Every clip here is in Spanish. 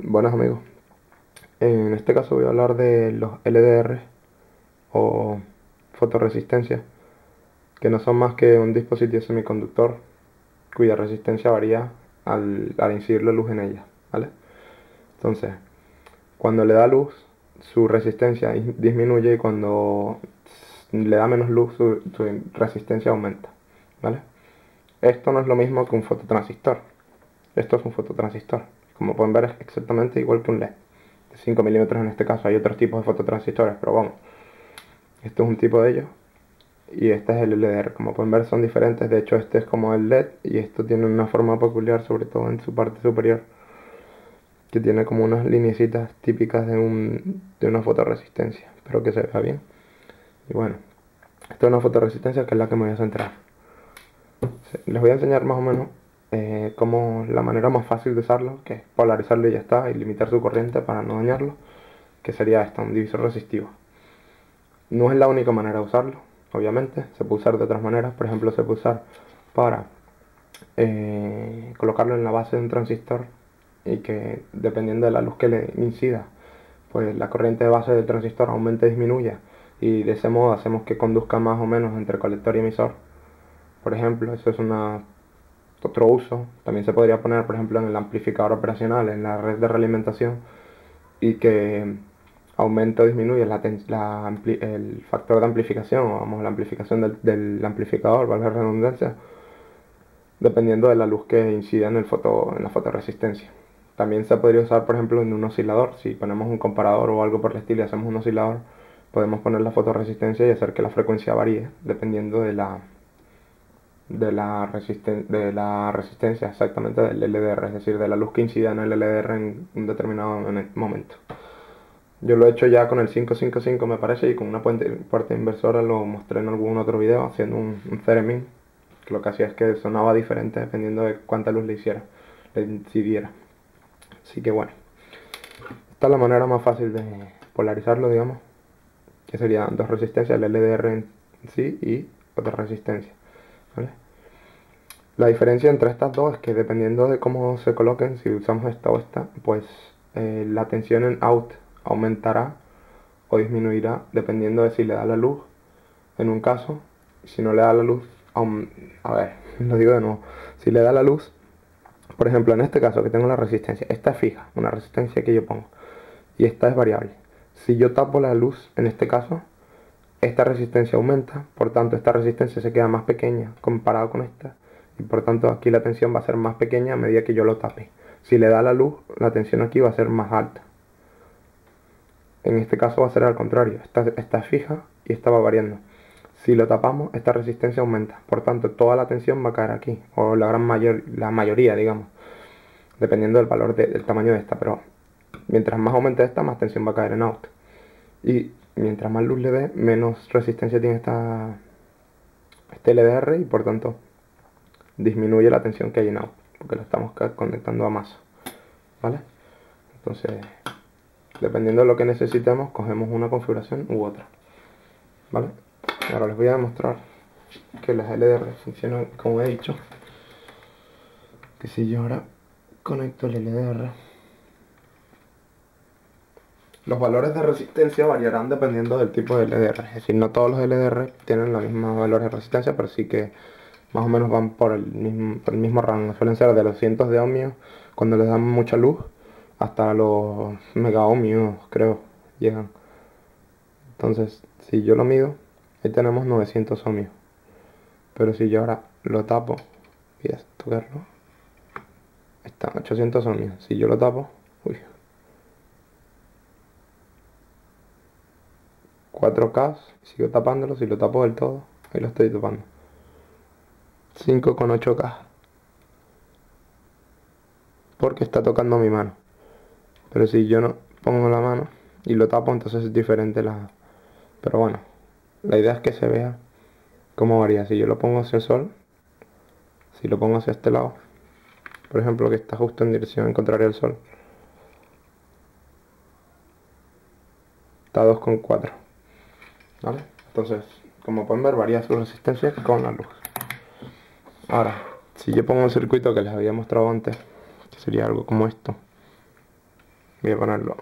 Buenas amigos, en este caso voy a hablar de los LDR o fotorresistencia, que no son más que un dispositivo semiconductor cuya resistencia varía al incidir la luz en ella, ¿vale? Entonces, cuando le da luz, su resistencia disminuye y cuando le da menos luz, su resistencia aumenta, ¿vale? Esto no es lo mismo que un fototransistor. Esto es un fototransistor. Como pueden ver, es exactamente igual que un LED. De 5 milímetros en este caso. Hay otros tipos de fototransistores, pero vamos. Este es un tipo de ellos. Y este es el LDR. Como pueden ver, son diferentes. De hecho, este es como el LED. Y esto tiene una forma peculiar, sobre todo en su parte superior, que tiene como unas lineecitas típicas de una fotorresistencia. Espero que se vea bien. Y bueno, esta es una fotorresistencia que es la que me voy a centrar. Les voy a enseñar más o menos como la manera más fácil de usarlo, que es polarizarlo y ya está, y limitar su corriente para no dañarlo, que sería esta, un divisor resistivo. No es la única manera de usarlo, obviamente, se puede usar de otras maneras. Por ejemplo, se puede usar para colocarlo en la base de un transistor y que dependiendo de la luz que le incida, pues la corriente de base del transistor aumente o disminuya, y de ese modo hacemos que conduzca más o menos entre colector y emisor. Por ejemplo, eso es otro uso. También se podría poner, por ejemplo, en el amplificador operacional, en la red de realimentación, y que aumente o disminuye el factor de amplificación, o vamos, la amplificación del amplificador, valga la redundancia, dependiendo de la luz que incida en la fotorresistencia. También se podría usar, por ejemplo, en un oscilador. Si ponemos un comparador o algo por el estilo y hacemos un oscilador, podemos poner la fotorresistencia y hacer que la frecuencia varíe dependiendo de la resistencia exactamente del LDR, es decir, de la luz que incida en el LDR en un determinado momento. Yo lo he hecho ya con el 555 me parece, y con una puerta inversora lo mostré en algún otro video haciendo un theremin, que lo que hacía es que sonaba diferente dependiendo de cuánta luz le incidiera. Así que bueno, esta es la manera más fácil de polarizarlo, digamos, que serían dos resistencias, el LDR en sí y otra resistencia, ¿vale? La diferencia entre estas dos es que dependiendo de cómo se coloquen, si usamos esta o esta, pues la tensión en out aumentará o disminuirá dependiendo de si le da la luz en un caso. Si no le da la luz, a ver, lo digo de nuevo, si le da la luz, por ejemplo en este caso que tengo la resistencia, esta es fija, una resistencia que yo pongo, y esta es variable. Si yo tapo la luz en este caso, esta resistencia aumenta, por tanto esta resistencia se queda más pequeña comparado con esta, y por tanto aquí la tensión va a ser más pequeña a medida que yo lo tape. Si le da la luz, la tensión aquí va a ser más alta. En este caso va a ser al contrario, esta es fija y esta va variando. Si lo tapamos, esta resistencia aumenta, por tanto toda la tensión va a caer aquí, o la mayoría, digamos, dependiendo del valor del tamaño de esta, pero mientras más aumente esta, más tensión va a caer en out. Y mientras más luz le dé, menos resistencia tiene este LDR, y por tanto disminuye la tensión que hay en out, porque lo estamos conectando a masa, ¿vale? Entonces, dependiendo de lo que necesitemos, cogemos una configuración u otra, ¿vale? Ahora les voy a demostrar que las LDR funcionan como he dicho. Que si yo ahora conecto el LDR, los valores de resistencia variarán dependiendo del tipo de LDR. Es decir, no todos los LDR tienen los mismos valores de resistencia, pero sí que más o menos van por el mismo rango. Suelen ser de los cientos de ohmios cuando les dan mucha luz hasta los mega ohmios, creo, llegan. Entonces, si yo lo mido, ahí tenemos 900 ohmios. Pero si yo ahora lo tapo, voy a tocarlo, está 800 ohmios. Si yo lo tapo, uy, 4K, sigo tapándolo. Si lo tapo del todo, ahí lo estoy tapando, 5,8K, porque está tocando mi mano. Pero si yo no pongo la mano y lo tapo, entonces es diferente pero bueno, la idea es que se vea cómo varía. Si yo lo pongo hacia el sol, si lo pongo hacia este lado, por ejemplo, que está justo en dirección contraria al sol, está 2,4, ¿vale? Entonces, como pueden ver, varía su resistencia con la luz. Ahora, si yo pongo un circuito que les había mostrado antes, que sería algo como esto, Voy a ponerlo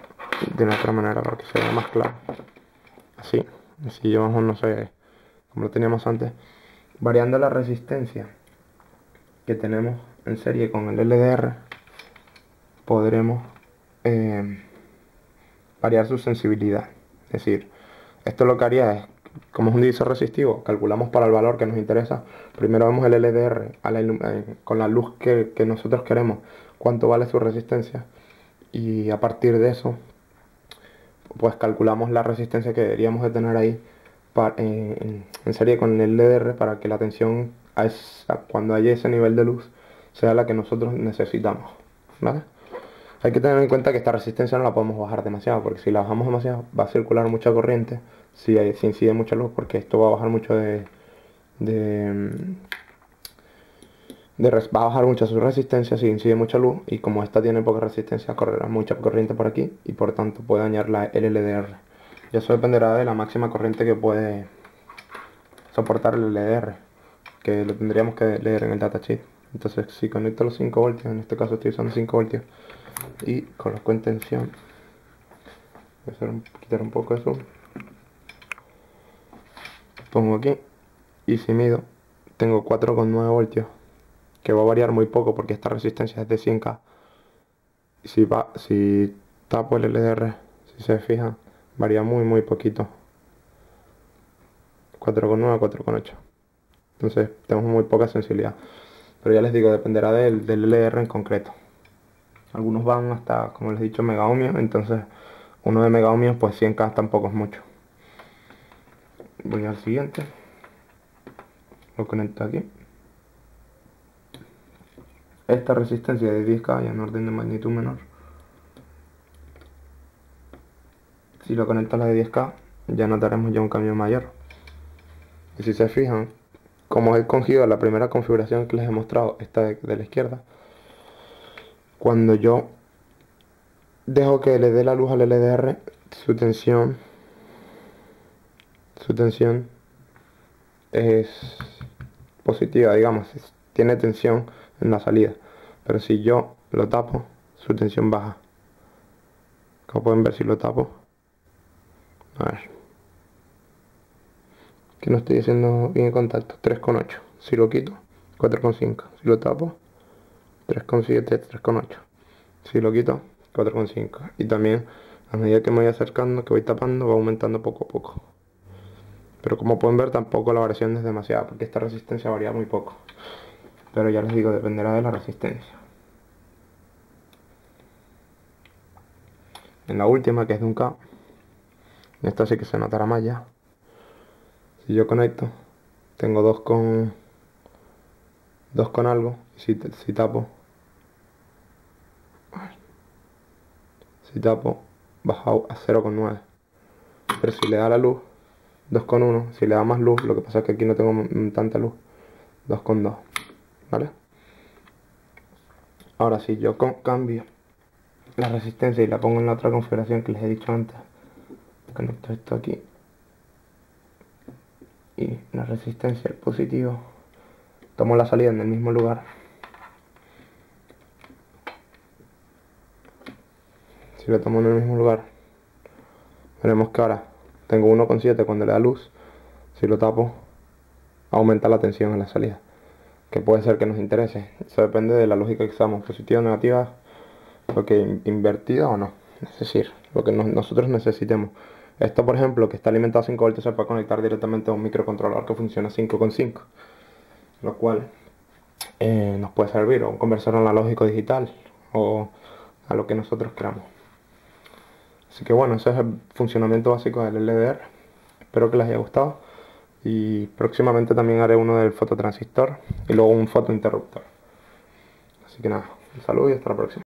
de una otra manera para que se vea más claro. Así llevamos, no sé, como lo teníamos antes. Variando la resistencia que tenemos en serie con el LDR, podremos variar su sensibilidad. Es decir, esto lo que haría es, como es un divisor resistivo, calculamos para el valor que nos interesa. Primero vemos el LDR con la luz que nosotros queremos, cuánto vale su resistencia, y a partir de eso pues calculamos la resistencia que deberíamos de tener ahí en serie con el LDR para que la tensión cuando haya ese nivel de luz sea la que nosotros necesitamos, ¿vale? Hay que tener en cuenta que esta resistencia no la podemos bajar demasiado, porque si la bajamos demasiado va a circular mucha corriente si incide mucha luz, porque esto va a bajar mucho va a bajar mucho su resistencia si incide mucha luz, y como esta tiene poca resistencia correrá mucha corriente por aquí y por tanto puede dañar el LDR. Y eso dependerá de la máxima corriente que puede soportar el LDR, que lo tendríamos que leer en el datasheet. Entonces si conecto los 5 voltios, en este caso estoy usando 5 voltios, y coloco en tensión, voy a quitar un poco de zoom, pongo aquí y si mido tengo 4,9 voltios, que va a variar muy poco porque esta resistencia es de 100K. Si tapo el LDR, si se fijan, varía muy poquito, 4,9 a 4,8. Entonces tenemos muy poca sensibilidad, pero ya les digo, dependerá del LDR en concreto. Algunos van hasta, como les he dicho, mega ohmios, entonces uno de mega ohmios, pues 100K tampoco es mucho. Voy al siguiente, lo conecto aquí. Esta resistencia de 10K ya en orden de magnitud menor, si lo conecto a la de 10K ya notaremos ya un cambio mayor. Y si se fijan, como he cogido la primera configuración que les he mostrado, esta de la izquierda, cuando yo dejo que le dé la luz al LDR, su tensión es positiva, digamos, tiene tensión en la salida. Pero si yo lo tapo, su tensión baja. Como pueden ver, si lo tapo, a ver, que no estoy haciendo bien el contacto, 3,8. Si lo quito, 4,5. Si lo tapo, 3,7, 3,8. Si lo quito, 4,5. Y también a medida que me voy acercando, que voy tapando, va aumentando poco a poco. Pero como pueden ver, tampoco la variación es demasiada, porque esta resistencia varía muy poco. Pero ya les digo, dependerá de la resistencia. En la última, que es de 1K, en esta sí que se notará más ya. Si yo conecto, tengo 2 con algo. Si tapo, baja a 0,9. Pero si le da la luz, 2,1. Si le da más luz, lo que pasa es que aquí no tengo tanta luz, 2,2. ¿Vale? Ahora si yo cambio la resistencia y la pongo en la otra configuración que les he dicho antes, conecto esto aquí y la resistencia, el positivo, tomo la salida en el mismo lugar. Si lo tomo en el mismo lugar, veremos que ahora tengo 1,7 cuando le da luz. Si lo tapo, aumenta la tensión en la salida, que puede ser que nos interese. Eso depende de la lógica que usamos, positiva o negativa, lo que invertida o no, es decir, lo que nosotros necesitemos. Esto, por ejemplo, que está alimentado a 5 voltios, se puede conectar directamente a un microcontrolador que funciona 5,5, lo cual nos puede servir, o un conversor analógico digital, o a lo que nosotros queramos. Así que bueno, ese es el funcionamiento básico del LDR. Espero que les haya gustado, y próximamente también haré uno del fototransistor y luego un fotointerruptor. Así que nada, un saludo y hasta la próxima.